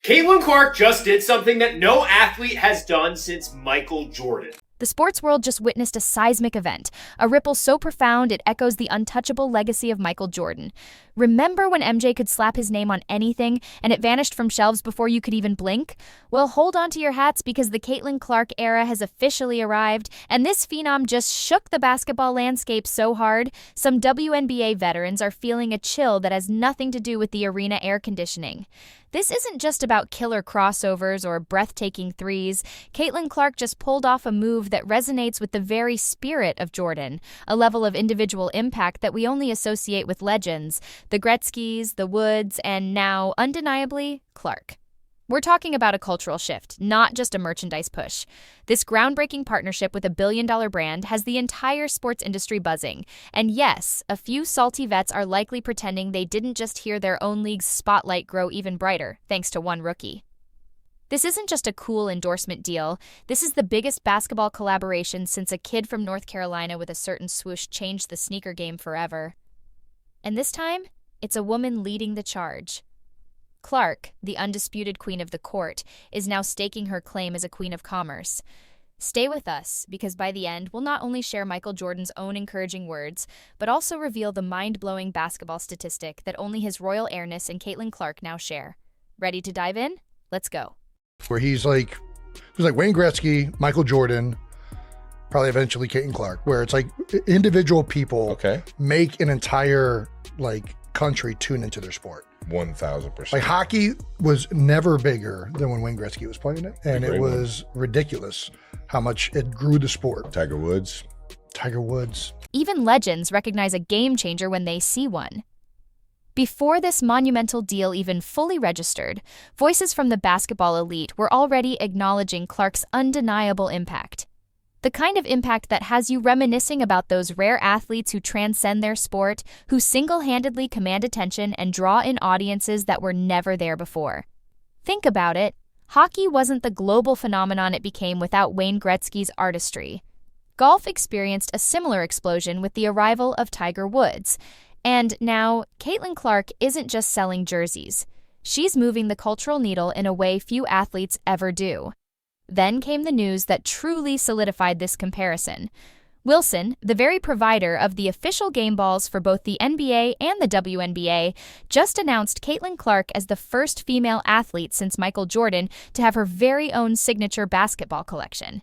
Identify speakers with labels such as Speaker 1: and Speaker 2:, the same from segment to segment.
Speaker 1: Caitlin Clark just did something that no athlete has done since Michael Jordan.
Speaker 2: The sports world just witnessed a seismic event, a ripple so profound it echoes the untouchable legacy of Michael Jordan. Remember when MJ could slap his name on anything and it vanished from shelves before you could even blink? Well, hold on to your hats because the Caitlin Clark era has officially arrived, and this phenom just shook the basketball landscape so hard, some WNBA veterans are feeling a chill that has nothing to do with the arena air conditioning. This isn't just about killer crossovers or breathtaking threes. Caitlin Clark just pulled off a move that resonates with the very spirit of Jordan, a level of individual impact that we only associate with legends, the Gretzkys, the Woods, and now, undeniably, Clark. We're talking about a cultural shift, not just a merchandise push. This groundbreaking partnership with a billion-dollar brand has the entire sports industry buzzing. And yes, a few salty vets are likely pretending they didn't just hear their own league's spotlight grow even brighter, thanks to one rookie. This isn't just a cool endorsement deal. This is the biggest basketball collaboration since a kid from North Carolina with a certain swoosh changed the sneaker game forever. And this time, it's a woman leading the charge. Clark, the undisputed queen of the court, is now staking her claim as a queen of commerce. Stay with us, because by the end, we'll not only share Michael Jordan's own encouraging words, but also reveal the mind-blowing basketball statistic that only his royal airness and Caitlin Clark now share. Ready to dive in? Let's go.
Speaker 3: Where he's like Wayne Gretzky, Michael Jordan, probably eventually Caitlin Clark, where it's like individual people make an entire country tune into their sport.
Speaker 4: 1,000%.
Speaker 3: Like hockey was never bigger than when Wayne Gretzky was playing it, and it was ridiculous how much it grew the sport.
Speaker 4: Tiger Woods.
Speaker 2: Even legends recognize a game changer when they see one. Before this monumental deal even fully registered, voices from the basketball elite were already acknowledging Clark's undeniable impact. The kind of impact that has you reminiscing about those rare athletes who transcend their sport, who single-handedly command attention and draw in audiences that were never there before. Think about it. Hockey wasn't the global phenomenon it became without Wayne Gretzky's artistry. Golf experienced a similar explosion with the arrival of Tiger Woods. And now, Caitlin Clark isn't just selling jerseys. She's moving the cultural needle in a way few athletes ever do. Then came the news that truly solidified this comparison. Wilson, the very provider of the official game balls for both the NBA and the WNBA, just announced Caitlin Clark as the first female athlete since Michael Jordan to have her very own signature basketball collection.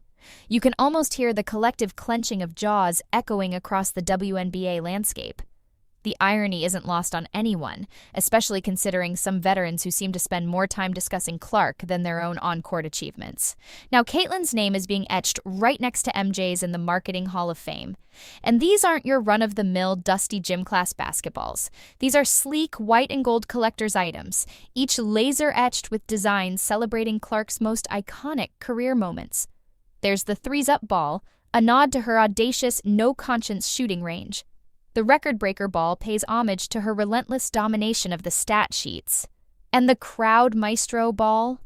Speaker 2: You can almost hear the collective clenching of jaws echoing across the WNBA landscape. The irony isn't lost on anyone, especially considering some veterans who seem to spend more time discussing Clark than their own on-court achievements. Now, Caitlin's name is being etched right next to MJ's in the Marketing Hall of Fame. And these aren't your run-of-the-mill dusty gym class basketballs. These are sleek white and gold collector's items, each laser-etched with designs celebrating Clark's most iconic career moments. There's the threes-up ball, a nod to her audacious, no-conscience shooting range. The record-breaker ball pays homage to her relentless domination of the stat sheets. And the crowd maestro ball?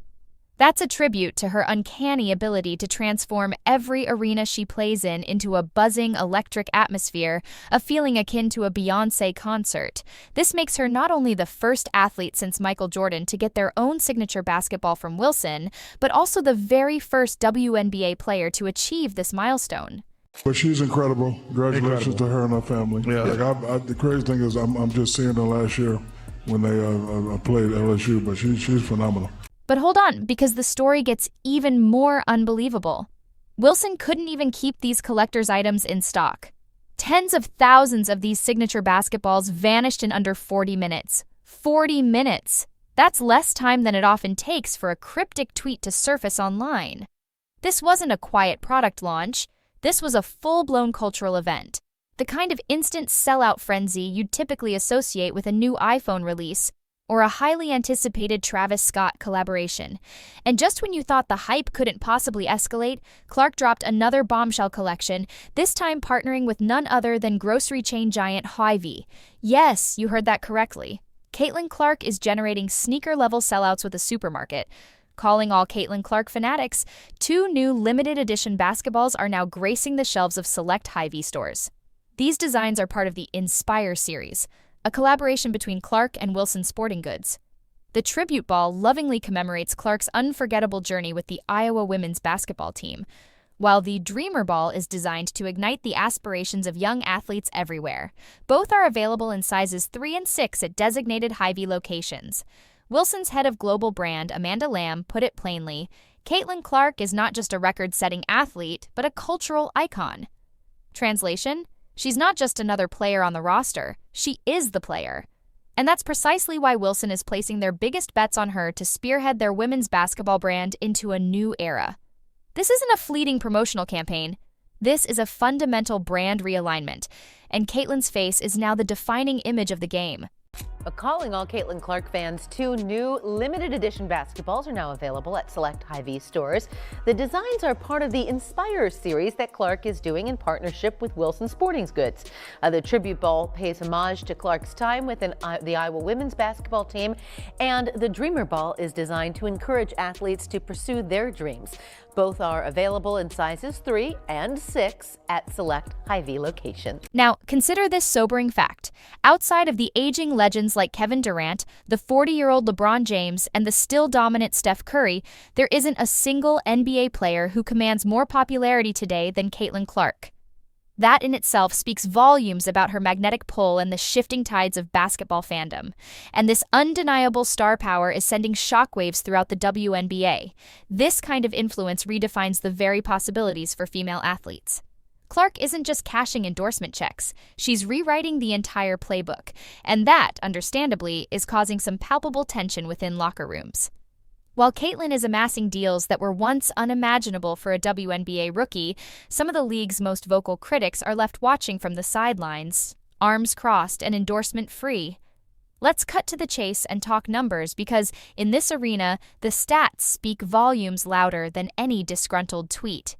Speaker 2: That's a tribute to her uncanny ability to transform every arena she plays in into a buzzing, electric atmosphere, a feeling akin to a Beyoncé concert. This makes her not only the first athlete since Michael Jordan to get their own signature basketball from Wilson, but also the very first WNBA player to achieve this milestone.
Speaker 5: But she's incredible. Congratulations to her and her family.
Speaker 6: Yeah.
Speaker 5: The crazy thing is I'm just seeing her last year when they played LSU, but she's phenomenal.
Speaker 2: But hold on, because the story gets even more unbelievable. Wilson couldn't even keep these collector's items in stock. Tens of thousands of these signature basketballs vanished in under 40 minutes. 40 minutes! That's less time than it often takes for a cryptic tweet to surface online. This wasn't a quiet product launch. This was a full-blown cultural event, the kind of instant sellout frenzy you'd typically associate with a new iPhone release or a highly anticipated Travis Scott collaboration. And just when you thought the hype couldn't possibly escalate, Clark dropped another bombshell collection, this time partnering with none other than grocery chain giant Hy-Vee. Yes, you heard that correctly. Caitlin Clark is generating sneaker-level sellouts with a supermarket. Calling all Caitlin Clark fanatics, 2 new limited edition basketballs are now gracing the shelves of select Hy-Vee stores. These designs are part of the Inspire series, a collaboration between Clark and Wilson Sporting Goods. The tribute ball lovingly commemorates Clark's unforgettable journey with the Iowa women's basketball team, while the Dreamer Ball is designed to ignite the aspirations of young athletes everywhere. Both are available in sizes 3 and 6 at designated Hy-Vee locations. Wilson's head of global brand, Amanda Lamb, put it plainly, Caitlin Clark is not just a record-setting athlete, but a cultural icon. Translation? She's not just another player on the roster, she is the player. And that's precisely why Wilson is placing their biggest bets on her to spearhead their women's basketball brand into a new era. This isn't a fleeting promotional campaign. This is a fundamental brand realignment, and Caitlin's face is now the defining image of the game.
Speaker 4: But calling all Caitlin Clark fans, 2 new limited edition basketballs are now available at select Hy-Vee stores. The designs are part of the Inspire series that Clark is doing in partnership with Wilson Sporting Goods. The tribute ball pays homage to Clark's time within the Iowa women's basketball team, and the Dreamer Ball is designed to encourage athletes to pursue their dreams. Both are available in sizes 3 and 6 at select Hy-Vee locations.
Speaker 2: Now, consider this sobering fact. Outside of the aging legends like Kevin Durant, the 40-year-old LeBron James, and the still dominant Steph Curry, there isn't a single NBA player who commands more popularity today than Caitlin Clark. That in itself speaks volumes about her magnetic pull and the shifting tides of basketball fandom. And this undeniable star power is sending shockwaves throughout the WNBA. This kind of influence redefines the very possibilities for female athletes. Clark isn't just cashing endorsement checks, she's rewriting the entire playbook. And that, understandably, is causing some palpable tension within locker rooms. While Caitlin is amassing deals that were once unimaginable for a WNBA rookie, some of the league's most vocal critics are left watching from the sidelines, arms crossed and endorsement-free. Let's cut to the chase and talk numbers because, in this arena, the stats speak volumes louder than any disgruntled tweet.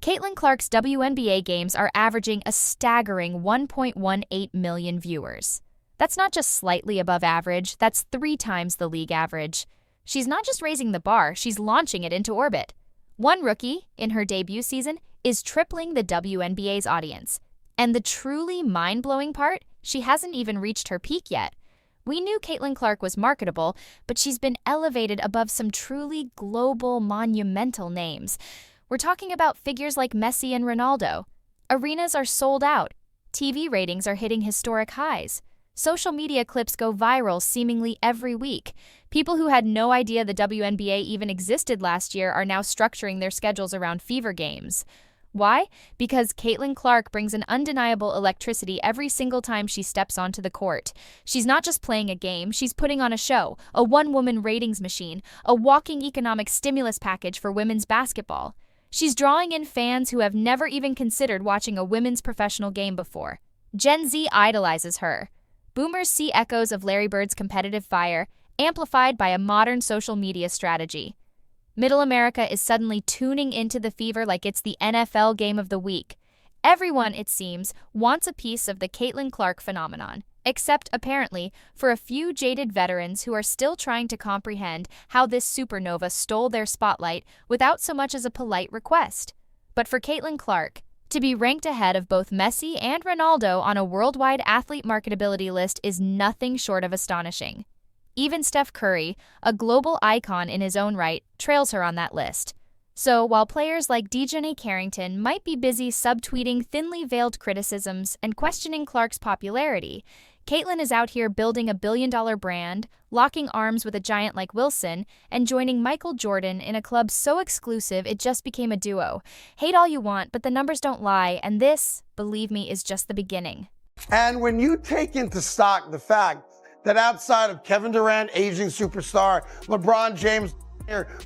Speaker 2: Caitlin Clark's WNBA games are averaging a staggering 1.18 million viewers. That's not just slightly above average, that's 3 times the league average. She's not just raising the bar, she's launching it into orbit. One rookie, in her debut season, is tripling the WNBA's audience. And the truly mind-blowing part? She hasn't even reached her peak yet. We knew Caitlin Clark was marketable, but she's been elevated above some truly global, monumental names. We're talking about figures like Messi and Ronaldo. Arenas are sold out. TV ratings are hitting historic highs. Social media clips go viral seemingly every week. People who had no idea the WNBA even existed last year are now structuring their schedules around fever games. Why? Because Caitlin Clark brings an undeniable electricity every single time she steps onto the court. She's not just playing a game, she's putting on a show, a one-woman ratings machine, a walking economic stimulus package for women's basketball. She's drawing in fans who have never even considered watching a women's professional game before. Gen Z idolizes her. Boomers see echoes of Larry Bird's competitive fire, amplified by a modern social media strategy. Middle America is suddenly tuning into the fever like it's the NFL game of the week. Everyone, it seems, wants a piece of the Caitlin Clark phenomenon, except, apparently, for a few jaded veterans who are still trying to comprehend how this supernova stole their spotlight without so much as a polite request. But for Caitlin Clark, to be ranked ahead of both Messi and Ronaldo on a worldwide athlete marketability list is nothing short of astonishing. Even Steph Curry, a global icon in his own right, trails her on that list. So while players like Dejanay Carrington might be busy subtweeting thinly veiled criticisms and questioning Clark's popularity, Caitlin is out here building a billion-dollar brand, locking arms with a giant like Wilson, and joining Michael Jordan in a club so exclusive it just became a duo. Hate all you want, but the numbers don't lie, and this, believe me, is just the beginning.
Speaker 6: And when you take into stock the fact that outside of Kevin Durant, aging superstar, LeBron James,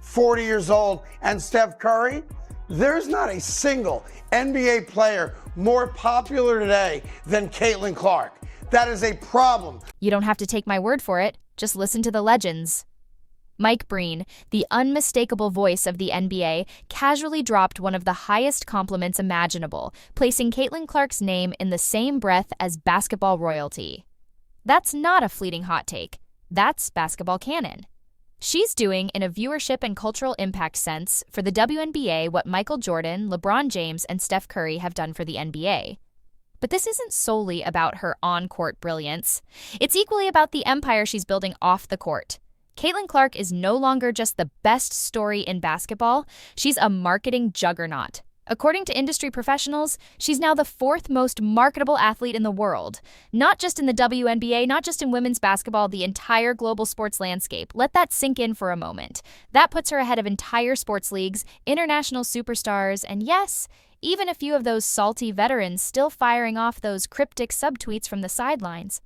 Speaker 6: 40 years old, and Steph Curry, there's not a single NBA player more popular today than Caitlin Clark. That is a problem.
Speaker 2: You don't have to take my word for it. Just listen to the legends. Mike Breen, the unmistakable voice of the NBA, casually dropped one of the highest compliments imaginable, placing Caitlin Clark's name in the same breath as basketball royalty. That's not a fleeting hot take. That's basketball canon. She's doing, in a viewership and cultural impact sense, for the WNBA what Michael Jordan, LeBron James, and Steph Curry have done for the NBA. But this isn't solely about her on-court brilliance. It's equally about the empire she's building off the court. Caitlin Clark is no longer just the best story in basketball, she's a marketing juggernaut. According to industry professionals, she's now the fourth most marketable athlete in the world. Not just in the WNBA, not just in women's basketball, the entire global sports landscape. Let that sink in for a moment. That puts her ahead of entire sports leagues, international superstars, and yes, even a few of those salty veterans still firing off those cryptic subtweets from the sidelines.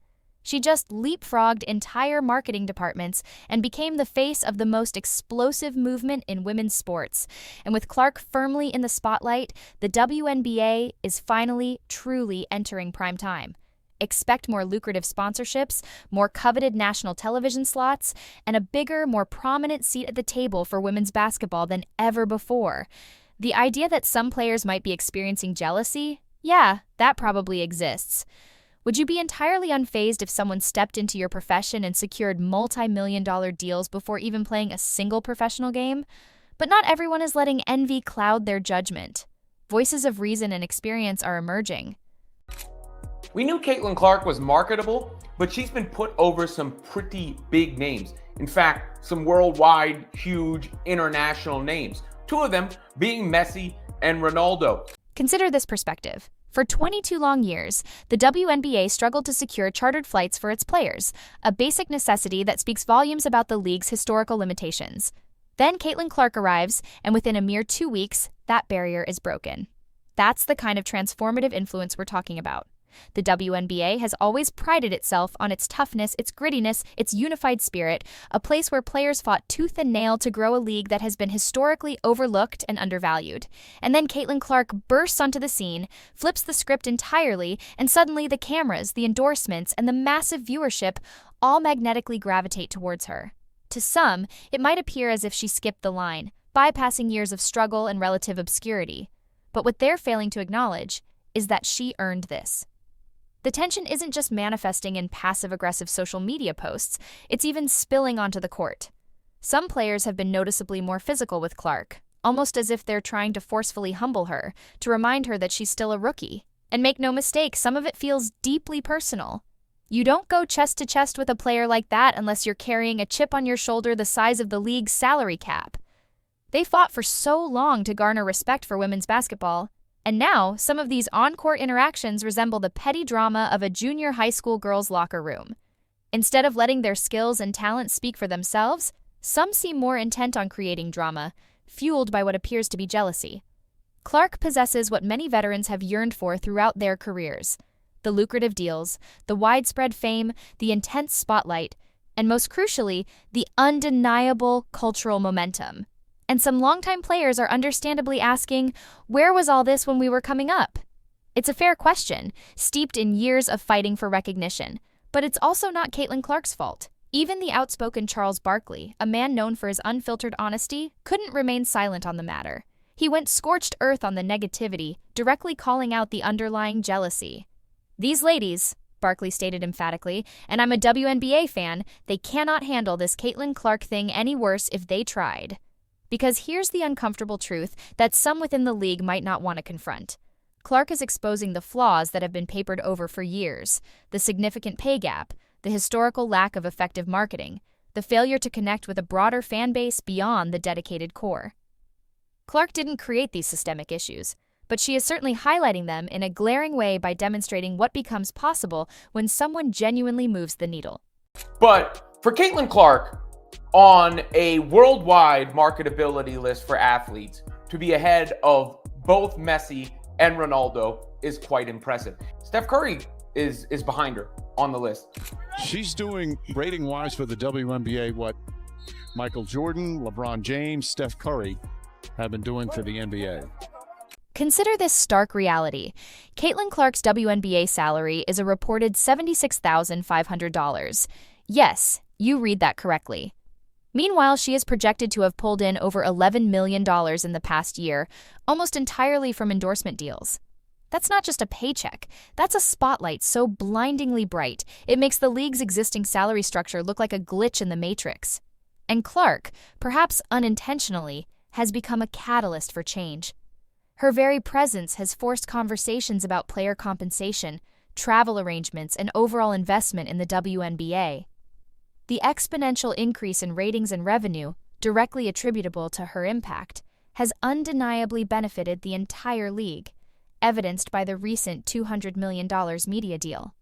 Speaker 2: She just leapfrogged entire marketing departments and became the face of the most explosive movement in women's sports. And with Clark firmly in the spotlight, the WNBA is finally, truly entering prime time. Expect more lucrative sponsorships, more coveted national television slots, and a bigger, more prominent seat at the table for women's basketball than ever before. The idea that some players might be experiencing jealousy? Yeah, that probably exists. Would you be entirely unfazed if someone stepped into your profession and secured multi-million-dollar deals before even playing a single professional game? But not everyone is letting envy cloud their judgment. Voices of reason and experience are emerging.
Speaker 7: We knew Caitlin Clark was marketable, but she's been put over some pretty big names. In fact, some worldwide, huge, international names. Two of them being Messi and Ronaldo.
Speaker 2: Consider this perspective. For 22 long years, the WNBA struggled to secure chartered flights for its players, a basic necessity that speaks volumes about the league's historical limitations. Then Caitlin Clark arrives, and within a mere 2 weeks, that barrier is broken. That's the kind of transformative influence we're talking about. The WNBA has always prided itself on its toughness, its grittiness, its unified spirit, a place where players fought tooth and nail to grow a league that has been historically overlooked and undervalued. And then Caitlin Clark bursts onto the scene, flips the script entirely, and suddenly the cameras, the endorsements, and the massive viewership all magnetically gravitate towards her. To some, it might appear as if she skipped the line, bypassing years of struggle and relative obscurity. But what they're failing to acknowledge is that she earned this. The tension isn't just manifesting in passive-aggressive social media posts, it's even spilling onto the court. Some players have been noticeably more physical with Clark, almost as if they're trying to forcefully humble her, to remind her that she's still a rookie. And make no mistake, some of it feels deeply personal. You don't go chest to chest with a player like that unless you're carrying a chip on your shoulder the size of the league's salary cap. They fought for so long to garner respect for women's basketball, and now some of these on-court interactions resemble the petty drama of a junior high school girl's locker room. Instead of letting their skills and talent speak for themselves, some seem more intent on creating drama, fueled by what appears to be jealousy. Clark possesses what many veterans have yearned for throughout their careers: the lucrative deals, the widespread fame, the intense spotlight, and most crucially, the undeniable cultural momentum. And some longtime players are understandably asking, where was all this when we were coming up? It's a fair question, steeped in years of fighting for recognition. But it's also not Caitlin Clark's fault. Even the outspoken Charles Barkley, a man known for his unfiltered honesty, couldn't remain silent on the matter. He went scorched earth on the negativity, directly calling out the underlying jealousy. These ladies, Barkley stated emphatically, and I'm a WNBA fan, they cannot handle this Caitlin Clark thing any worse if they tried. Because here's the uncomfortable truth that some within the league might not want to confront. Clark is exposing the flaws that have been papered over for years: the significant pay gap, the historical lack of effective marketing, the failure to connect with a broader fan base beyond the dedicated core. Clark didn't create these systemic issues, but she is certainly highlighting them in a glaring way by demonstrating what becomes possible when someone genuinely moves the needle.
Speaker 7: But for Caitlin Clark, on a worldwide marketability list for athletes, to be ahead of both Messi and Ronaldo is quite impressive. Steph Curry is behind her on the list.
Speaker 8: She's doing rating-wise for the WNBA what Michael Jordan, LeBron James, Steph Curry have been doing for the NBA.
Speaker 2: Consider this stark reality. Caitlin Clark's WNBA salary is a reported $76,500. Yes, you read that correctly. Meanwhile, she is projected to have pulled in over $11 million in the past year, almost entirely from endorsement deals. That's not just a paycheck. That's a spotlight so blindingly bright, it makes the league's existing salary structure look like a glitch in the matrix. And Clark, perhaps unintentionally, has become a catalyst for change. Her very presence has forced conversations about player compensation, travel arrangements, and overall investment in the WNBA. the exponential increase in ratings and revenue, directly attributable to her impact, has undeniably benefited the entire league, evidenced by the recent $200 million media deal.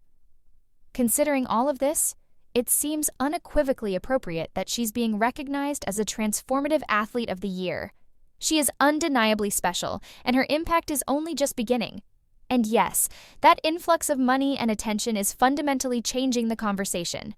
Speaker 2: Considering all of this, it seems unequivocally appropriate that she's being recognized as a transformative athlete of the year. She is undeniably special, and her impact is only just beginning. And yes, that influx of money and attention is fundamentally changing the conversation.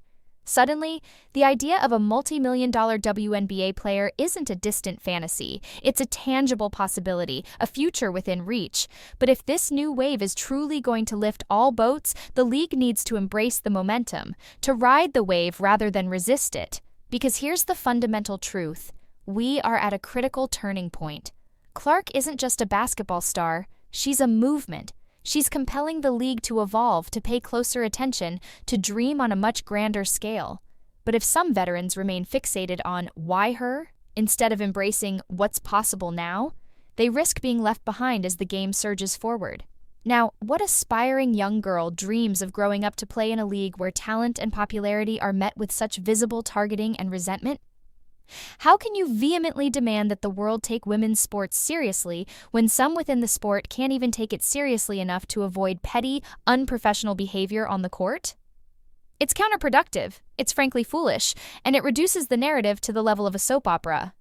Speaker 2: Suddenly, the idea of a multi-million-dollar WNBA player isn't a distant fantasy. It's a tangible possibility, a future within reach. But if this new wave is truly going to lift all boats, the league needs to embrace the momentum, to ride the wave rather than resist it. Because here's the fundamental truth. We are at a critical turning point. Clark isn't just a basketball star. She's a movement. She's compelling the league to evolve, to pay closer attention, to dream on a much grander scale. But if some veterans remain fixated on why her, instead of embracing what's possible now, they risk being left behind as the game surges forward. Now, what aspiring young girl dreams of growing up to play in a league where talent and popularity are met with such visible targeting and resentment? How can you vehemently demand that the world take women's sports seriously when some within the sport can't even take it seriously enough to avoid petty, unprofessional behavior on the court? It's counterproductive, it's frankly foolish, and it reduces the narrative to the level of a soap opera.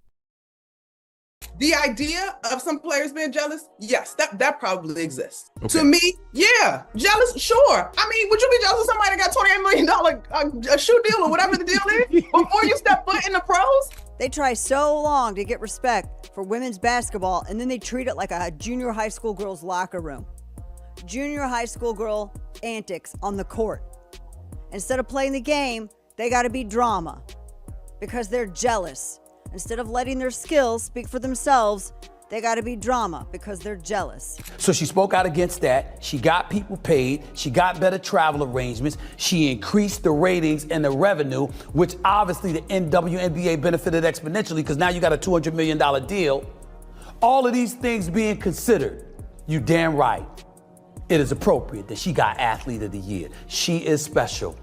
Speaker 9: The idea of some players being jealous, yes, that probably exists. Okay. To me, yeah, jealous, sure. I mean, would you be jealous of somebody that got $28 million a shoe deal or whatever the deal is before you step foot in the pros?
Speaker 10: They try so long to get respect for women's basketball, and then they treat it like a junior high school girl's locker room. Junior high school girl antics on the court. Instead of playing the game, they got to be drama because they're jealous. Instead of letting their skills speak for themselves, they got to be drama because they're jealous.
Speaker 11: So she spoke out against that. She got people paid. She got better travel arrangements. She increased the ratings and the revenue, which obviously the WNBA benefited exponentially because now you got a $200 million deal. All of these things being considered, you damn right. It is appropriate that she got Athlete of the Year. She is special,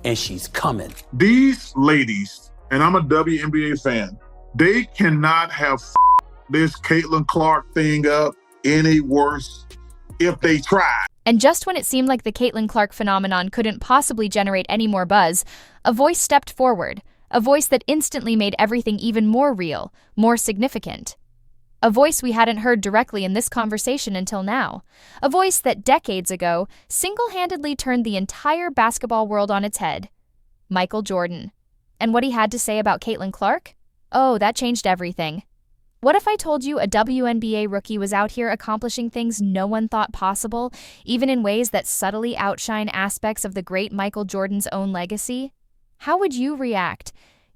Speaker 11: and she's coming.
Speaker 5: These ladies, and I'm a WNBA fan, they cannot have this Caitlin Clark thing up any worse if they try.
Speaker 2: And just when it seemed like the Caitlin Clark phenomenon couldn't possibly generate any more buzz, a voice stepped forward, a voice that instantly made everything even more real, more significant. A voice we hadn't heard directly in this conversation until now. A voice that decades ago single-handedly turned the entire basketball world on its head. Michael Jordan. And what he had to say about Caitlin Clark? Oh, that changed everything. What if I told you a WNBA rookie was out here accomplishing things no one thought possible, even in ways that subtly outshine aspects of the great Michael Jordan's own legacy? How would you react?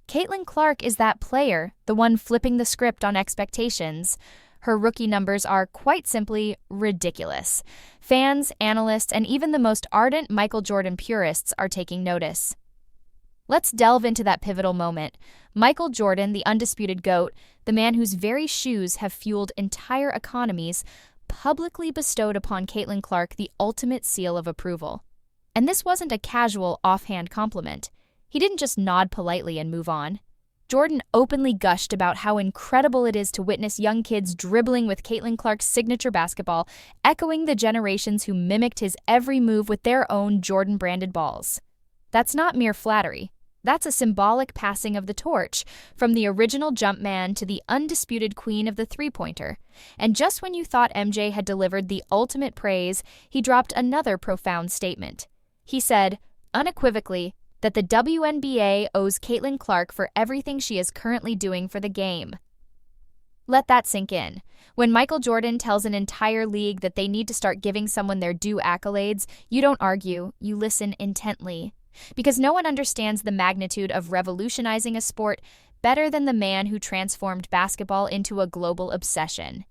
Speaker 2: Caitlin Clark is that player, the one flipping the script on expectations. Her rookie numbers are quite simply ridiculous. Fans, analysts, and even the most ardent Michael Jordan purists are taking notice. Let's delve into that pivotal moment. Michael Jordan, the undisputed GOAT, the man whose very shoes have fueled entire economies, publicly bestowed upon Caitlin Clark the ultimate seal of approval. And this wasn't a casual, offhand compliment. He didn't just nod politely and move on. Jordan openly gushed about how incredible it is to witness young kids dribbling with Caitlin Clark's signature basketball, echoing the generations who mimicked his every move with their own Jordan-branded balls. That's not mere flattery. That's a symbolic passing of the torch, from the original Jumpman to the undisputed queen of the three-pointer. And just when you thought MJ had delivered the ultimate praise, he dropped another profound statement. He said, unequivocally, that the WNBA owes Caitlin Clark for everything she is currently doing for the game. Let that sink in. When Michael Jordan tells an entire league that they need to start giving someone their due accolades, you don't argue, you listen intently. Because no one understands the magnitude of revolutionizing a sport better than the man who transformed basketball into a global obsession.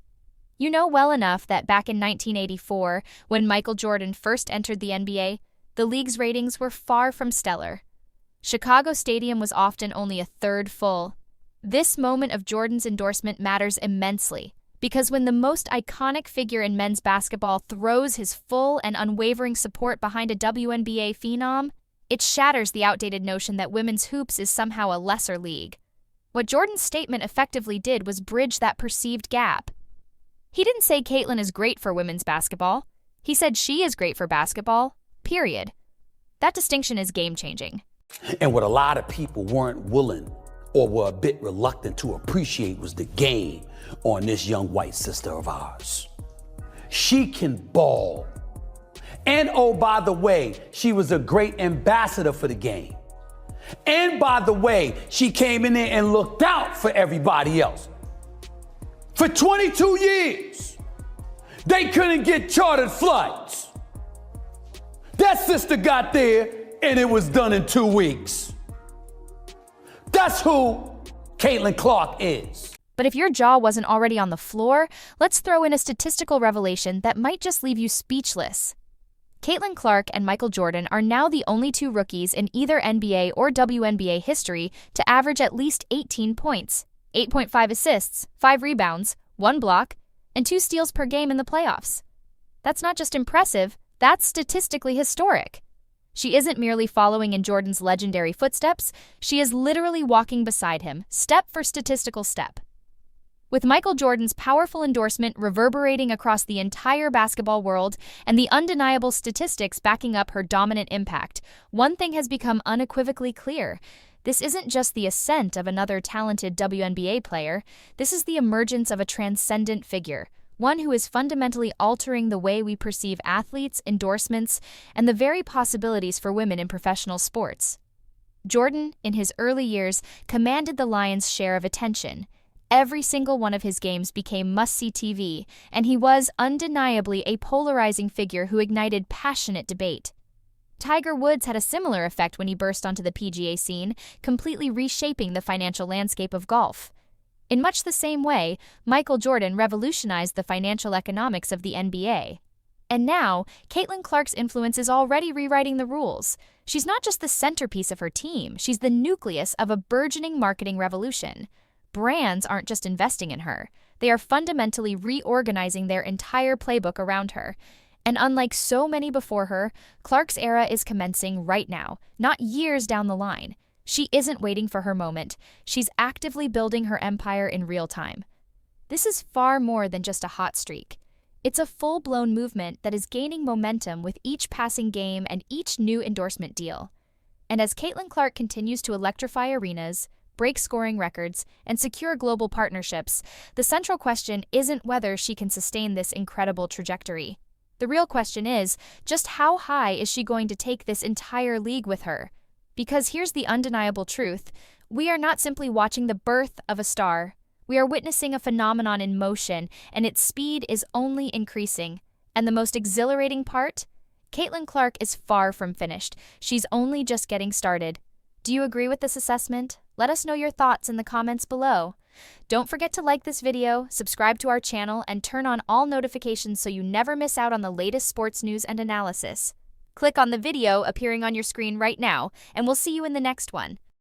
Speaker 2: You know well enough that back in 1984, when Michael Jordan first entered the NBA, the league's ratings were far from stellar. Chicago Stadium was often only a third full. This moment of Jordan's endorsement matters immensely, because when the most iconic figure in men's basketball throws his full and unwavering support behind a WNBA phenom, It shatters the outdated notion that women's hoops is somehow a lesser league. What Jordan's statement effectively did was bridge that perceived gap. He didn't say Caitlyn is great for women's basketball. He said she is great for basketball, period. That distinction is game-changing.
Speaker 11: And what a lot of people weren't willing or were a bit reluctant to appreciate was the game on this young white sister of ours. She can ball. And oh, by the way, she was a great ambassador for the game. And by the way, she came in there and looked out for everybody else. For 22 years, they couldn't get chartered flights. That sister got there and it was done in 2 weeks. That's who Caitlin Clark is.
Speaker 2: But if your jaw wasn't already on the floor, let's throw in a statistical revelation that might just leave you speechless. Caitlin Clark and Michael Jordan are now the only two rookies in either NBA or WNBA history to average at least 18 points, 8.5 assists, 5 rebounds, 1 block, and 2 steals per game in the playoffs. That's not just impressive, that's statistically historic. She isn't merely following in Jordan's legendary footsteps, she is literally walking beside him, step for statistical step. With Michael Jordan's powerful endorsement reverberating across the entire basketball world and the undeniable statistics backing up her dominant impact, one thing has become unequivocally clear. This isn't just the ascent of another talented WNBA player, this is the emergence of a transcendent figure, one who is fundamentally altering the way we perceive athletes, endorsements, and the very possibilities for women in professional sports. Jordan, in his early years, commanded the lion's share of attention. Every single one of his games became must-see TV, and he was undeniably a polarizing figure who ignited passionate debate. Tiger Woods had a similar effect when he burst onto the PGA scene, completely reshaping the financial landscape of golf. In much the same way, Michael Jordan revolutionized the financial economics of the NBA. And now, Caitlin Clark's influence is already rewriting the rules. She's not just the centerpiece of her team, she's the nucleus of a burgeoning marketing revolution. Brands aren't just investing in her, they are fundamentally reorganizing their entire playbook around her. And unlike so many before her, Clark's era is commencing right now, not years down the line. She isn't waiting for her moment, she's actively building her empire in real time. This is far more than just a hot streak. It's a full-blown movement that is gaining momentum with each passing game and each new endorsement deal. And as Caitlin Clark continues to electrify arenas, break scoring records, and secure global partnerships, the central question isn't whether she can sustain this incredible trajectory. The real question is, just how high is she going to take this entire league with her? Because here's the undeniable truth, we are not simply watching the birth of a star. We are witnessing a phenomenon in motion, and its speed is only increasing. And the most exhilarating part? Caitlin Clark is far from finished. She's only just getting started. Do you agree with this assessment? Let us know your thoughts in the comments below. Don't forget to like this video, subscribe to our channel, and turn on all notifications so you never miss out on the latest sports news and analysis. Click on the video appearing on your screen right now, and we'll see you in the next one.